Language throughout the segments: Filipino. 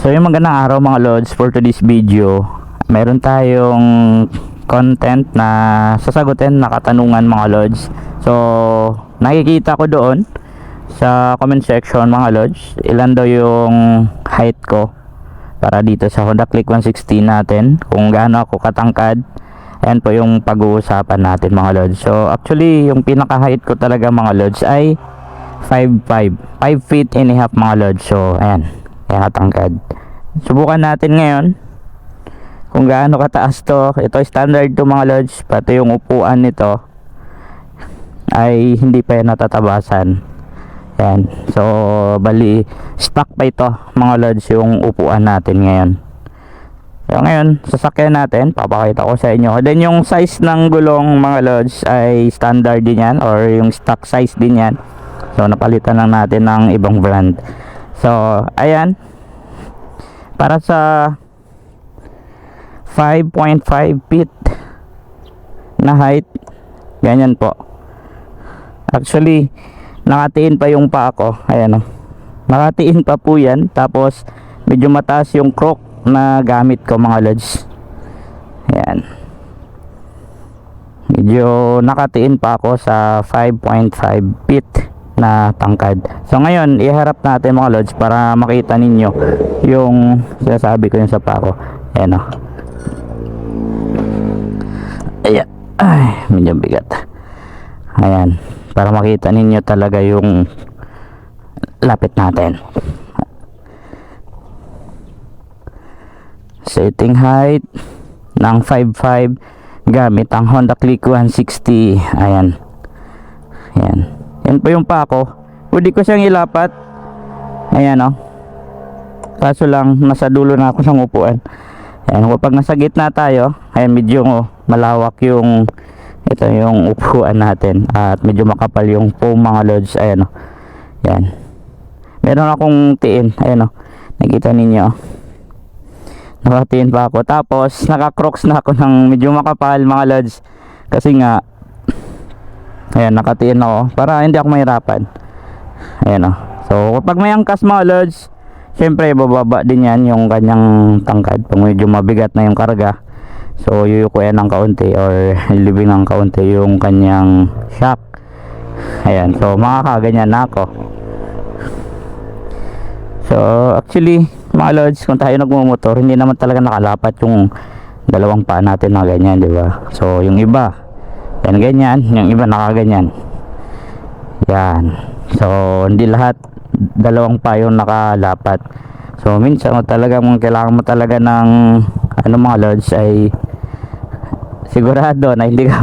So yung magandang araw mga lods, for today's video meron tayong content na sasagutin na katanungan mga lods. So nakikita ko doon sa comment section mga lods, ilan daw yung height ko para dito sa Honda Click 160 natin, kung gaano ako katangkad. Ayan po yung pag-uusapan natin mga lods. So actually yung pinaka height ko talaga mga lods ay 5'5", 5 feet and a half mga lods. So ayan, kaya katangkad. Subukan natin ngayon kung gaano kataas to. Ito standard to mga lods, pati yung upuan nito ay hindi pa yan natatabasan. Yan, so bali stock pa ito mga lods yung upuan natin ngayon. So ngayon sasakyan natin, papakita ko sa inyo. Then yung size ng gulong mga lods ay standard din yan, or yung stock size din yan. So napalitan lang natin ng ibang brand. So ayan, para sa 5.5 feet na height, ganyan po. Actually nakatiin pa yung paa ko, ayan o, nakatiin pa po yan. Tapos medyo mataas yung crook na gamit ko mga lods. Ayan, medyo nakatiin pa ako sa 5.5 feet na tangkad. So ngayon iharap natin mga lods para makita ninyo yung sinasabi ko yung sa paa ko. Ayan o, ayan, ay medyo bigat. Ayan, para makita ninyo talaga yung lapit natin. Setting height ng 5'5" gamit ang Honda Click 160. Ayan, ayan, yan po yung paa ko. Pwede ko siyang ilapat, ayan o, kaso lang nasa dulo na ako ng upuan. Ayan, kapag nasa gitna tayo, ayan, medyo malawak yung ito yung upuan natin at medyo makapal yung foam mga lods. Ayan o, yan, meron akong tiin, ayan o, nakita ninyo, nakatiin pa ako. Tapos naka-crocs na ako ng medyo makapal mga lods, kasi nga ayan, nakatiin ako para hindi ako mahirapan. Ayan o, so kapag may angkas mga lods, syempre bababa din yan yung kanyang tangkad pag medyo mabigat na yung karga. So yuyukuyan ng kaunti or ilibing ng kaunti yung kanyang shock. Ayan, so makakaganyan na ako. So actually mga lods, kung tayo nagmumotor, hindi naman talaga nakalapat yung dalawang paa natin na ganyan, di ba? So yung iba yan ganyan, yung iba nakaganyan. Yan, so hindi lahat dalawang paa yung nakalapat. So minsan talagang kailangan mo talaga ng ano mga lods ay sigurado na hindi ka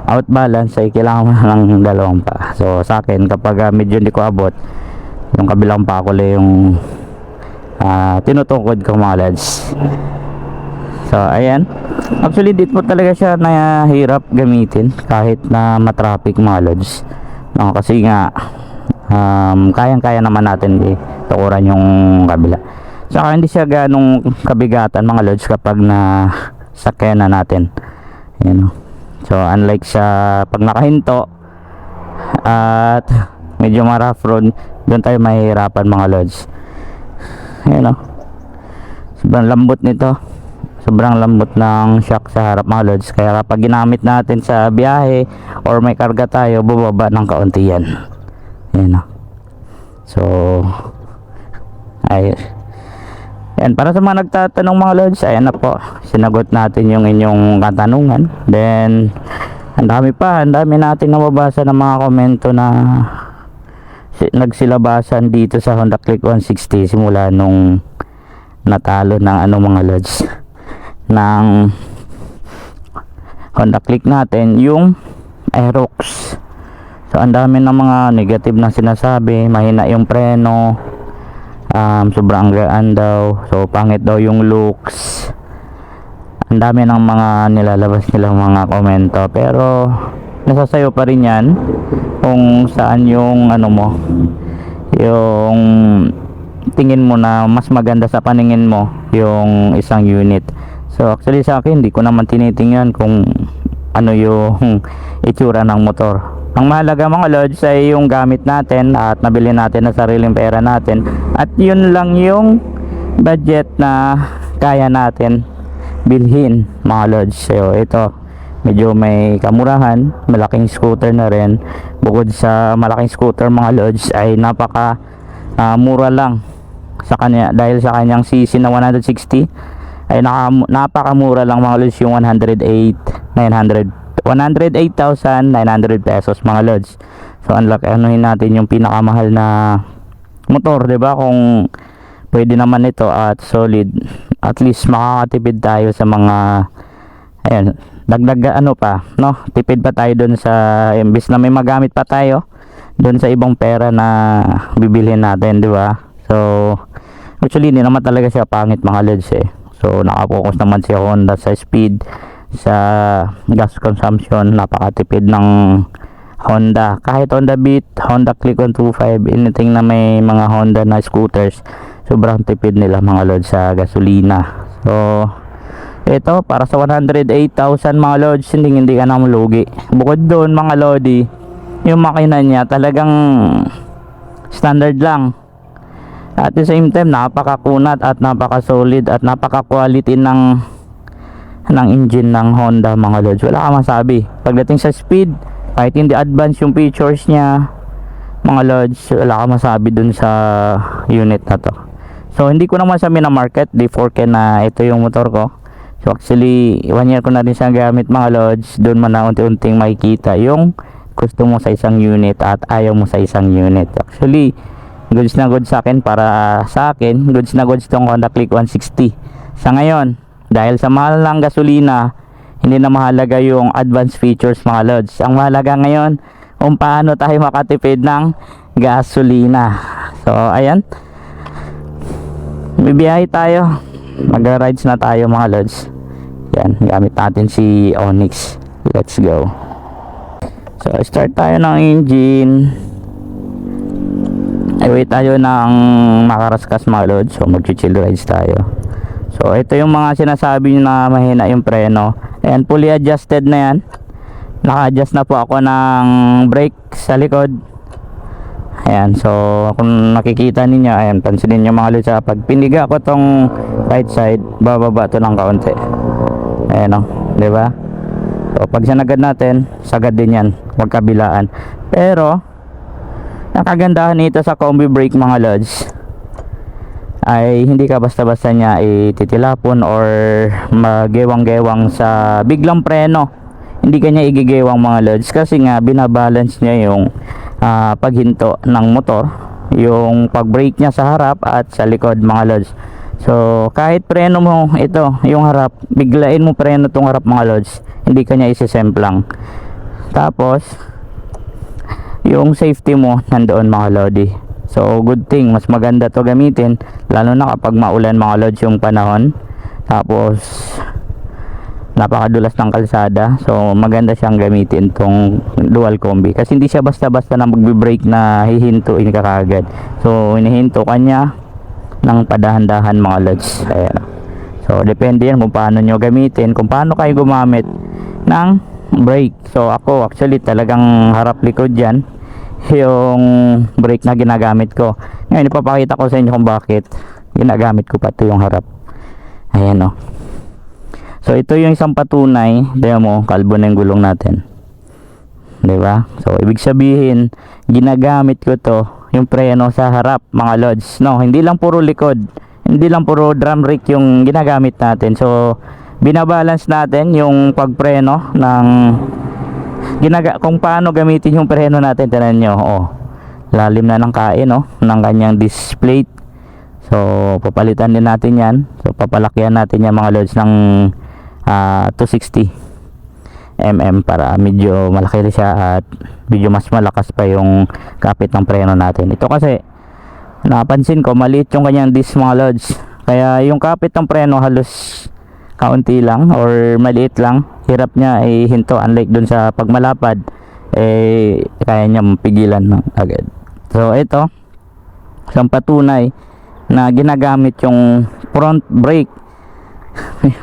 outbalance, ay kailangan mo ng dalawang pa. So sa akin, kapag medyo hindi ko abot, yung kabilang pa ko lang yung tinutungkod ko mga lads. So ayan, actually dito po talaga siya nahirap gamitin kahit na matraffic mga lods, no, kasi nga kayang-kaya naman natin tukuran yung kabila. Saka hindi siya ganong kabigatan mga lods kapag na sakyan na natin. Ayan, so unlike sa pag nakahinto at medyo ma-rough road, doon tayo mahihirapan mga lods. Ayan o, sobrang lambot nito, sobrang lambot ng shock sa harap mga lods. Kaya kapag ginamit natin sa biyahe or may karga tayo, bubaba ng kaunti yan. Ayan o, so ay yan, para sa mga nagtatanong mga lods, ayan na po, sinagot natin yung inyong katanungan. Then ang dami nating nababasa ng mga komento na nagsilabasan dito sa Honda Click 160 simula nung natalo ng mga lods ng Honda Click natin, yung Aerox. So ang dami ng mga negative na sinasabi, mahina yung preno, sobrang gaan daw, so pangit daw yung looks. Ang dami ng mga nilalabas nilang mga komento, pero nasa sayo pa rin yan kung saan yung mo, yung tingin mo na mas maganda sa paningin mo yung isang unit. So actually sa akin, hindi ko naman tinitingnan kung ano yung itsura ng motor. Ang mahalaga mga lods ay yung gamit natin at nabili natin na sariling pera natin, at yun lang yung budget na kaya natin bilhin mga lods. So ito, medyo may kamurahan, malaking scooter na rin. Bukod sa malaking scooter mga lods ay napaka mura lang sa kanya, dahil sa kanyang CC na 160 ay napakamura lang mga lods, yung 108,900 pesos mga lods. So anuhin natin yung pinakamahal na motor, 'di ba? Kung pwede naman ito at solid, at least makakatipid tayo sa mga ayan, dagdag no? Tipid pa tayo doon sa imbis na may magamit pa tayo doon sa ibang pera na bibilhin natin, 'di ba? So actually hindi naman talaga siya pangit mga lods eh. So nakapokus naman si Honda sa speed, sa gas consumption, napakatipid ng Honda. Kahit Honda Beat, Honda Click-On 2.5, anything na may mga Honda na scooters, sobrang tipid nila mga lods sa gasolina. So ito para sa 108,000 mga lods, hindi ka na malugi. Bukod doon mga lodi, yung makina niya talagang standard lang. At the same time, napakakunat at napaka-solid at napaka-quality ng engine ng Honda mga lods. Wala ka masabi. Pagdating sa speed, kahit hindi advance yung features niya mga lods, wala ka masabi dun sa unit na to. So hindi ko naman sa market before na ito yung motor ko. So actually 1 year ko na rin siyang gamit mga lods. Doon man na unti-unting makikita yung gusto mo sa isang unit at ayaw mo sa isang unit. Actually goods na goods sa akin, para sa akin goods na goods tong Honda Click 160 sa ngayon. Dahil sa mahal ng gasolina, hindi na mahalaga yung advanced features mga lods. Ang mahalaga ngayon kung paano tayo makatipid ng gasolina. So ayan, bibiyahe tayo, magra-rides na tayo mga lods. Yan, gamit natin si Onyx. Let's go. So start tayo ng engine. Ay wait tayo ng makaraskas mga lods. So mag-chill rides tayo. So ito yung mga sinasabi nyo na mahina yung preno. Ayan, fully adjusted na yan. Naka-adjust na po ako ng brake sa likod. Ayan, so kung nakikita ninyo, ayan, pansinin nyo mga lods, pag piniga ko tong right side, bababa to ng kaunti. Ayan o, diba? So pag sinagad natin, sagad din yan, huwag kabilaan. Pero ang kagandahan nito sa combi brake mga lods ay hindi ka basta-basta niya ititilapon or magewang-gewang sa biglang preno. Hindi ka niya igigewang mga lods, kasi nga binabalance niya yung paghinto ng motor, yung pag-brake niya sa harap at sa likod mga lods. So kahit preno mo ito, yung harap, biglain mo preno tong harap mga lods, hindi ka niya isisemplang. Tapos yung safety mo nandoon mga lodi. So good thing, mas maganda to gamitin lalo na kapag maulan mga lods yung panahon. Tapos napakadulas ng kalsada, so maganda siyang gamitin tong dual combi, kasi hindi siya basta-basta na magbe-brake na hihintuin ka kagad. So hinihinto ka niya ng padahan-dahan mga lods. Ayan. So depende yan kung paano nyo gamitin, kung paano kayo gumamit ng brake. So ako actually talagang harap likod yan yung brake na ginagamit ko. Ngayon ipapakita ko sa inyo kung bakit ginagamit ko pa ito yung harap. Ayan o. So ito yung isang patunay, diyan mo, kalbo na yung gulong natin, diba? So ibig sabihin ginagamit ko to yung preno sa harap mga lods, no? Hindi lang puro likod, hindi lang puro drum brake yung ginagamit natin. So binabalance natin yung pagpreno ng kung paano gamitin yung preno natin. Tingnan nyo, oh, lalim na ng kain, no, ng kanyang disc plate. So papalitan din natin yan. So papalakyan natin yan mga lods ng 260 mm para medyo malaki rin siya at medyo mas malakas pa yung kapit ng preno natin. Ito kasi napansin ko maliit yung kanyang disc mga lods, kaya yung kapit ng preno halos kaunti lang or maliit lang, hirap niya hinto, unlike dun sa pagmalapad kaya niya mapigilan agad. So ito isang patunay na ginagamit yung front brake.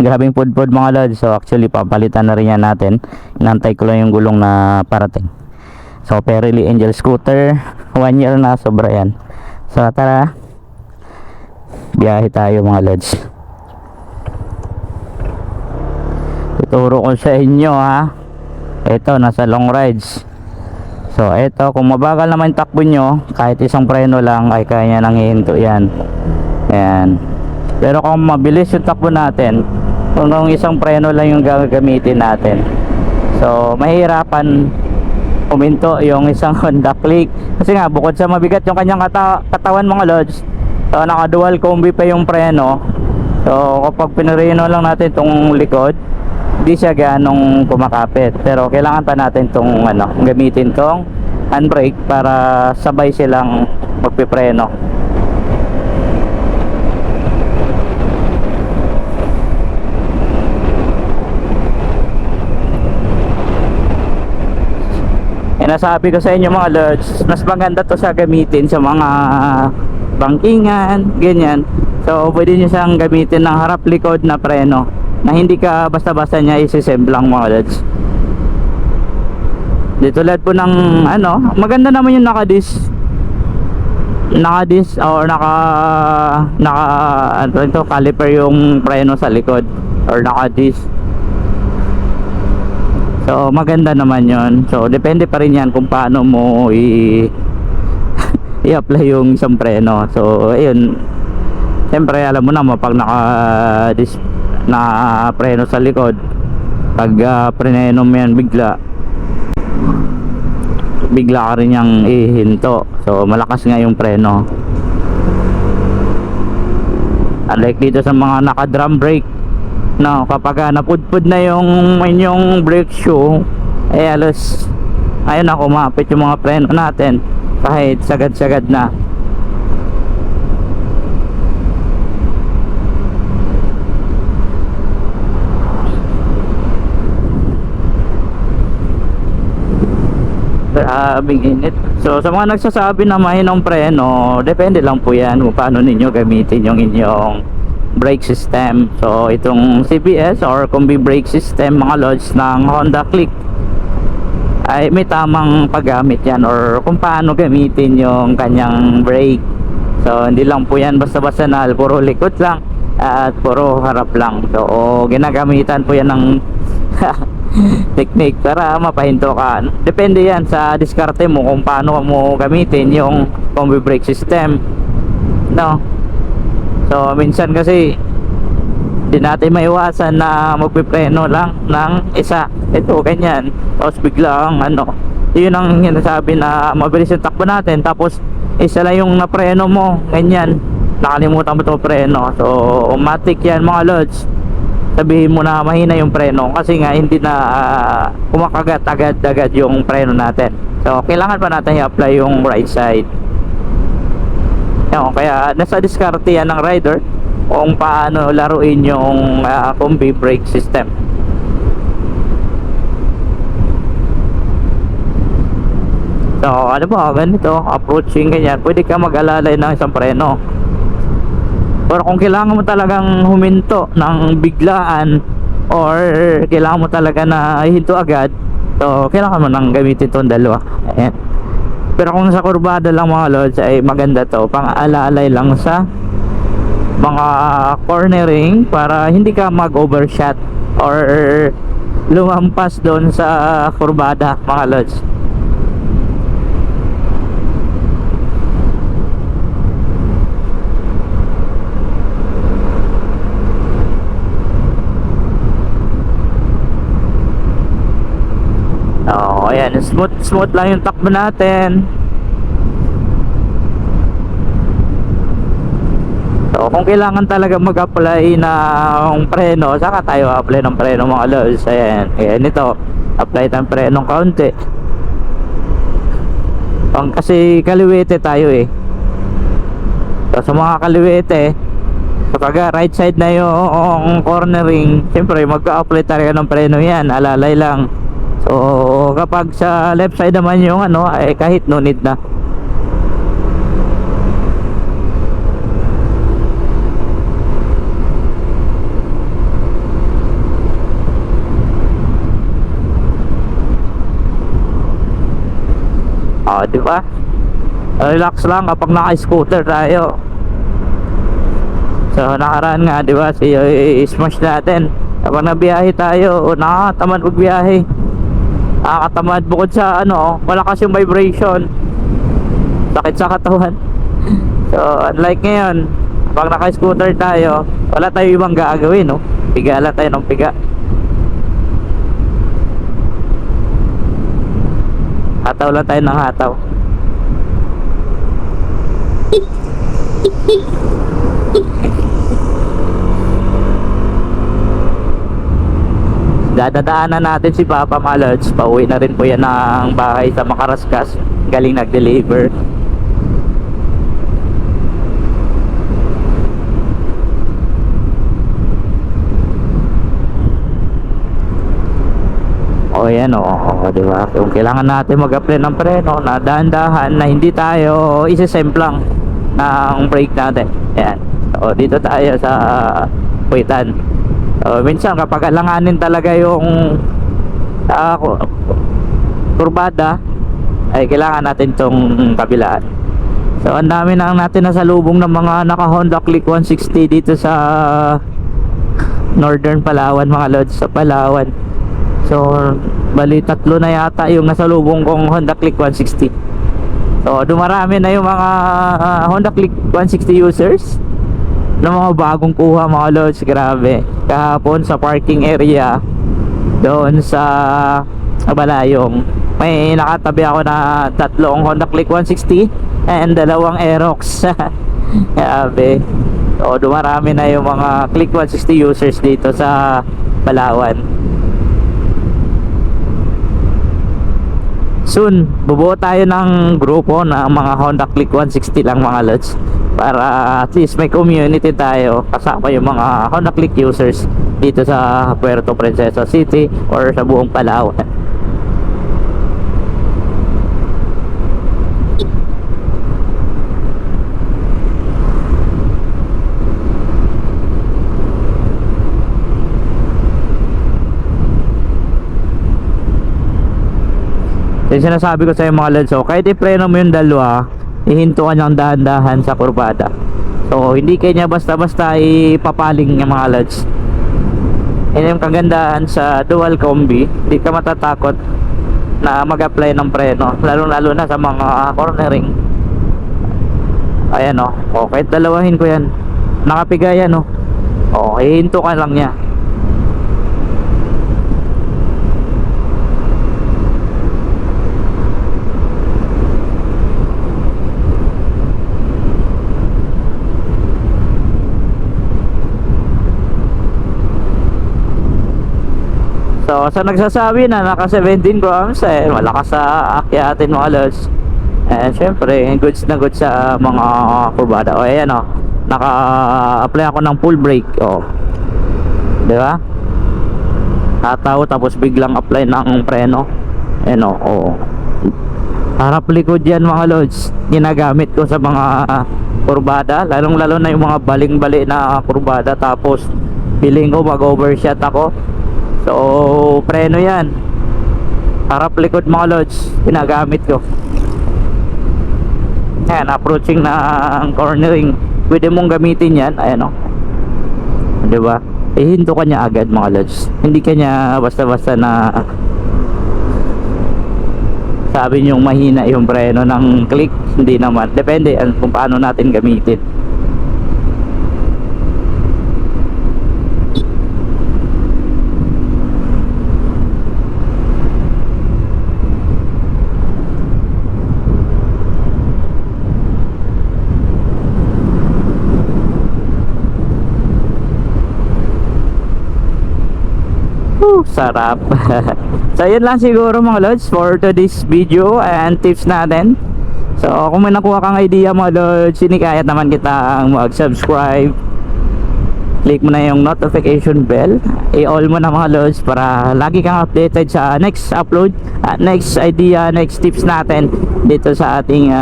Grabing pudpud mga lods. So actually papalitan na rin yan natin, inantay ko lang yung gulong na parating. So Perily Angel Scooter, 1 year na, sobra yan. So tara, biyahe tayo mga lods. Tuturo ko sa inyo ha. Ito, nasa long rides. So ito, kung mabagal naman takbo nyo, kahit isang preno lang ay kaya nang hihinto yan. Ayan. Pero kung mabilis yung takbo natin, kung isang preno lang yung gagamitin natin, so mahirapan huminto yung isang Honda Click. Kasi nga, bukod sa mabigat yung kanyang katawan mga lods, so naka dual combi pa yung preno. So kapag pinareno lang natin itong likod, di siya ganong kumakapit. Pero kailangan pa natin itong gamitin itong handbrake para sabay silang magpipreno. Nasabi ko sa inyo mga lods, mas maganda to sa gamitin sa mga bangkingan, ganyan. So pwede nyo siyang gamitin ng harap likod na preno, na hindi ka basta-basta niya isisemblang mga lods. Di tulad po ng maganda naman yung naka-disc or naka caliper yung preno sa likod, or naka-disc. So maganda naman yon. So depende pa rin yan kung paano mo i-apply yung isang preno. So ayun, siyempre alam mo na pag na preno sa likod, pag preno mo yan bigla ka rin yung ihinto. So malakas nga yung preno, unlike dito sa mga naka drum brake. No, kapag napudpud na yung inyong brake shoe, alos ayun na, kumapit yung mga preno natin kahit sagad-sagad na. Grabing init. So sa mga nagsasabi na mahinang preno, depende lang po yan kung paano ninyo gamitin yung inyong brake system. So itong CBS or combi brake system mga lods ng Honda Click ay may tamang paggamit yan, or kung paano gamitin yung kanyang brake. So hindi lang po yan basta-basta na puro likod lang at puro harap lang. So ginagamitan po yan ng technique para mapahinto ka. Depende yan sa diskarte mo kung paano mo gamitin yung combi brake system, no? So minsan kasi di natin maiwasan na magpipreno lang ng isa, ito ganyan, tapos biglang yun ang sinasabi na mabilis yung takbo natin, tapos isa lang yung napreno mo, ganyan, nakalimutan mo ito preno. So automatic yan mga lods, sabihin mo na mahina yung preno kasi nga hindi na kumakagat agad yung preno natin. So kailangan pa natin i-apply yung right side. Kaya nasa diskarte yan ng rider kung paano laruin yung combi brake system. So ganito, approaching ganyan, pwede ka mag-alalay ng isang preno. Pero kung kailangan mo talagang huminto ng biglaan, or kailangan mo talaga na hinto agad, so kailangan mo nang gamitin itong dalawa. Ayan. Pero kung sa kurbada lang mga lods, ay maganda to pang-alalay lang sa mga cornering para hindi ka mag-overshot or lumampas doon sa kurbada mga lods. Ayan, smooth lang yung takbo natin. So kung kailangan talaga mag-apply ng preno, saka tayo apply ng preno mga lods. Ayan ito, apply tayong preno ng kaunti. Kasi kaliwete tayo So sa mga kaliwete, kapag right side na yung cornering, siyempre mag-apply talaga ng preno yan, alalay lang. So kapag sa left side naman yung ay kahit no need na. Di ba? Relax lang kapag naka-scooter tayo. So nakaraan nga, di ba, si smash natin. Kapag nabiyahe tayo, nakakatamad magbiyahe. Nakakatamad bukod sa malakas yung vibration. Sakit sa katawan. So unlike ngayon, kapag naka-scooter tayo, wala tayo ibang gagawin, no? Piga lang tayo ng piga. Hataw lang tayo ng hataw. Dadadaanan natin si Papa Malods. Pauwi na rin po yan ng bahay sa Makaraskas. Galing nag-deliver. O yan diba? Kung kailangan natin mag-apply ng preno na dahan-dahan na hindi tayo isesemplang ng brake natin. Yan. So dito tayo sa Puitan. So minsan kapag alanganin talaga yung kurbada, ay kailangan natin tong kabilaan. So ang dami na natin nasalubong ng mga naka Honda Click 160 dito sa Northern Palawan, mga lods, sa Palawan. So bali 3 na yata yung nasalubong kong Honda Click 160. So dumarami na yung mga Honda Click 160 users ng mga bagong kuha, mga lods. Grabe, kahapon sa parking area doon sa Balayong, may nakatabi ako na 3 Honda Click 160 and 2 Aerox. Grabe. So dumarami na yung mga Click 160 users dito sa Palawan. Soon bubuo tayo ng grupo ng mga Honda Click 160 lang, mga lods, para at least may community tayo kasama yung mga Honda Click users dito sa Puerto Princesa City or sa buong Palawan. Yung sinasabi ko sa mga lods, kahit i-preno mo yung dalawa, ihinto ka niyang dahan-dahan sa kurbada. So hindi kanya basta-basta ipapaling yung mga lods. Yan yung kagandahan sa dual combi. Hindi ka matatakot na mag-apply ng preno, lalo na sa mga cornering. Ayan kahit dalawahin ko yan, nakapiga yan ihinto ka lang niya. So sa nagsasabi na naka 17 grams, malakas sa akyatin, mga lods. Syempre goods na goods sa mga kurbada. Ayan naka-apply ako ng full brake. Di ba? Tataw tapos biglang apply ng preno. Ayan harap likod yan, mga lods. Ginagamit ko sa mga kurbada, lalo na yung mga baling-bali na kurbada. Tapos feeling ko mag-overshot ako. So preno yan, harap likod, mga lods, ginagamit ko. Ayan, approaching na cornering, pwede mong gamitin yan. Ayan diba? Ihinto ka niya agad, mga lods. Hindi ka niya basta-basta na sabi niyong mahina yung preno ng click. Hindi naman, depende kung paano natin gamitin. Sarap. So yun lang siguro, mga lods, for today's video and tips natin. So kung may nakuha kang idea, mga lods, sinikayat naman kita mag-subscribe. Click mo na yung notification bell, i-all mo na, mga lods, para lagi kang updated sa next upload at next idea, next tips natin dito sa ating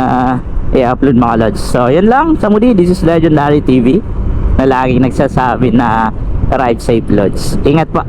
i-upload, mga lods. So yun lang, sa muli, this is Legendary TV na laging nagsasabi na ride safe, lods. Ingat pa.